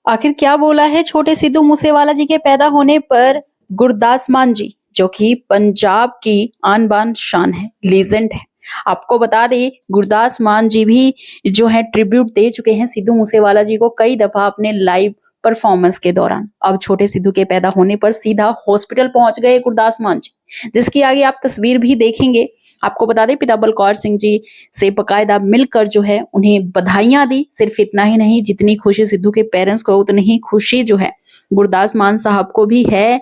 आखिर क्या बोला है छोटे सिद्धू मूसेवाला जी के पैदा होने पर गुरदास मान जी, जो कि पंजाब की आन बान शान है, लीजेंड है। आपको बता दें गुरदास मान जी भी जो है ट्रिब्यूट दे चुके हैं सिद्धू मूसेवाला जी को कई दफा अपने लाइव परफॉर्मेंस के दौरान। अब छोटे सिद्धू के पैदा होने पर सीधा हॉस्पिटल पहुंच गए गुरदास मान जी, जिसकी आगे आप तस्वीर भी देखेंगे। आपको बता दें पिता बलकौर सिंह जी से बकायदा मिलकर जो है उन्हें बधाइयां दी। सिर्फ इतना ही नहीं, जितनी खुशी सिद्धू के पेरेंट्स को उतनी ही खुशी जो है गुरदास मान साहब को भी है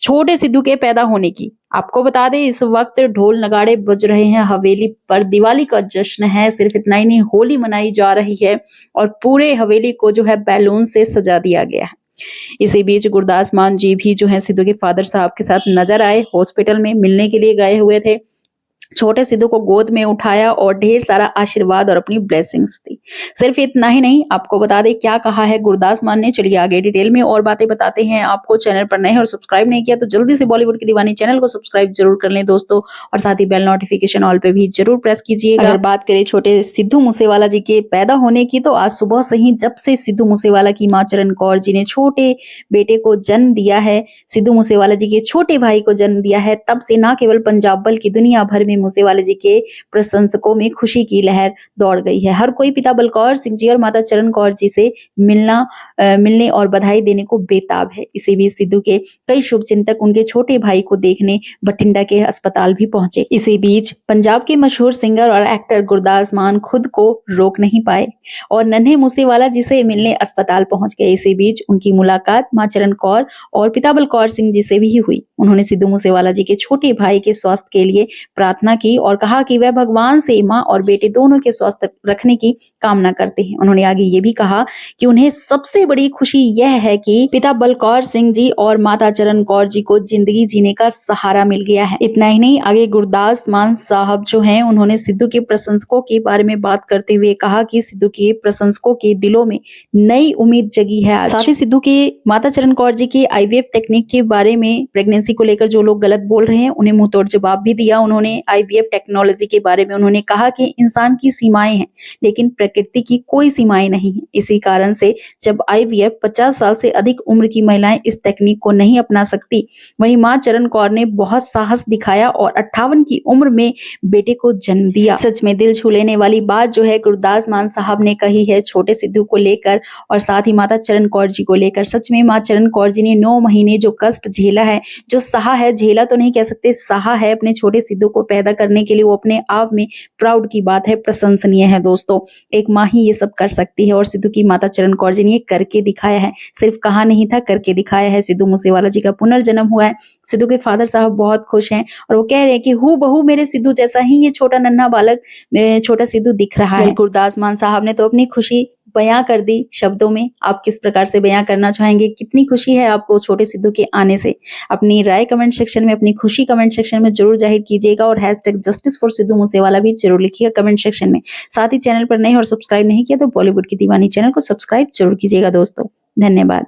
छोटे सिद्धू के पैदा होने की। आपको बता दें इस वक्त ढोल नगाड़े बज रहे हैं, हवेली पर दिवाली का जश्न है। सिर्फ इतना ही नहीं, होली मनाई जा रही है और पूरे हवेली को जो है बैलून से सजा दिया गया है। इसी बीच गुरदास मान जी भी जो है सिद्धू के फादर साहब के साथ नजर आए, हॉस्पिटल में मिलने के लिए गए हुए थे। छोटे सिद्धू को गोद में उठाया और ढेर सारा आशीर्वाद और अपनी ब्लेसिंग्स दी। सिर्फ इतना ही नहीं, आपको बता दें क्या कहा है गुरदास मान ने। चलिए आगे डिटेल में और बातें बताते हैं। आपको चैनल पर नए हैं और सब्सक्राइब नहीं किया तो जल्दी से बॉलीवुड की दीवानी चैनल को सब्सक्राइब जरूर कर लें दोस्तों, और साथ ही बेल नोटिफिकेशन ऑल पे भी जरूर प्रेस कीजिएगा। अगर बात करें छोटे सिद्धू मूसेवाला जी के पैदा होने की, तो आज सुबह से ही जब से सिद्धू मूसेवाला की मां चरण कौर जी ने छोटे बेटे को जन्म दिया है, सिद्धू मूसेवाला जी के छोटे भाई को जन्म दिया है, तब से न केवल पंजाब बल्कि दुनिया भर में मूसेवाला जी के प्रशंसकों में खुशी की लहर दौड़ गई है। हर कोई पिता बलकौर सिंह जी और माता चरण कौर जी से मिलने और बधाई देने को बेताब है। इसी बीच सिद्धू के कई शुभचिंतक उनके छोटे भाई को देखने बठिंडा के अस्पताल भी पहुंचे। इसी बीच पंजाब के मशहूर सिंगर और एक्टर गुरदास मान खुद को रोक नहीं पाए और नन्हे मूसेवाला जी से मिलने अस्पताल पहुंच गए। इसी बीच उनकी मुलाकात मां चरण कौर और पिता बलकौर सिंह जी से भी हुई। उन्होंने सिद्धू मूसेवाला जी के छोटे भाई के स्वास्थ्य के लिए प्रार्थना की और कहा कि वह भगवान से मां और बेटे दोनों के स्वास्थ्य रखने की कामना करते हैं। उन्होंने आगे ये भी कहा कि उन्हें सबसे बड़ी खुशी यह है कि पिता बलकौर सिंह जी और माता चरण कौर जी को जिंदगी जीने का सहारा मिल गया है। इतना ही नहीं, आगे गुरदास मान साहब जो हैं उन्होंने सिद्धू के प्रशंसकों के बारे में बात करते हुए कहा कि सिद्धू के प्रशंसकों के दिलों में नई उम्मीद जगी है। साथ ही सिद्धू के माता चरण कौर जी के आईवीएफ टेक्निक के बारे में, प्रेगनेंसी को लेकर जो लोग गलत बोल रहे हैं उन्हें मुंह तोड़ जवाब भी दिया। उन्होंने आईवीएफ टेक्नोलॉजी के बारे में उन्होंने कहा कि इंसान की सीमाएं हैं लेकिन प्रकृति की कोई सीमाएं नहीं है। इसी कारण से जब आईवीएफ 50 साल से अधिक उम्र की महिलाएं इस तकनीक को नहीं अपना सकती, वहीं मां चरण कौर ने बहुत साहस दिखाया और 58 की उम्र में बेटे को जन्म दिया। सच में दिल छू लेने वाली बात जो है गुरदास मान साहब ने कही है छोटे सिद्धू को लेकर और साथ ही माता चरण कौर जी को लेकर। सच में मां चरण कौर जी ने 9 महीने जो कष्ट झेला है, जो सहा है, झेला तो नहीं कह सकते, सहा है अपने छोटे सिद्धू को पैदा करने के लिए, वो अपने आप में प्राउड की बात है, प्रशंसनीय है दोस्तों। एक माँ ही ये सब कर सकती है और सिद्धू की माता चरण कौर जी ने ये करके दिखाया है। सिर्फ कहा नहीं था, करके दिखाया है। सिद्धू मूसेवाला जी का पुनर्जन्म हुआ है। सिद्धू के फादर साहब बहुत खुश हैं और वो कह रहे हैं कि हूँ बहू मेरे सिद्धू जैसा ही ये छोटा नन्हा बालक छोटा सिद्धू दिख रहा है। गुरदास मान साहब ने तो अपनी खुशी बयां कर दी शब्दों में। आप किस प्रकार से बयां करना चाहेंगे, कितनी खुशी है आपको छोटे सिद्धू के आने से? अपनी राय कमेंट सेक्शन में, अपनी खुशी कमेंट सेक्शन में जरूर जाहिर कीजिएगा और #जस्टिस फॉर सिद्धू मूसेवाला भी जरूर लिखिएगा कमेंट सेक्शन में। साथ ही चैनल पर नए और सब्सक्राइब नहीं किया तो बॉलीवुड की दीवानी चैनल को सब्सक्राइब जरूर कीजिएगा दोस्तों। धन्यवाद।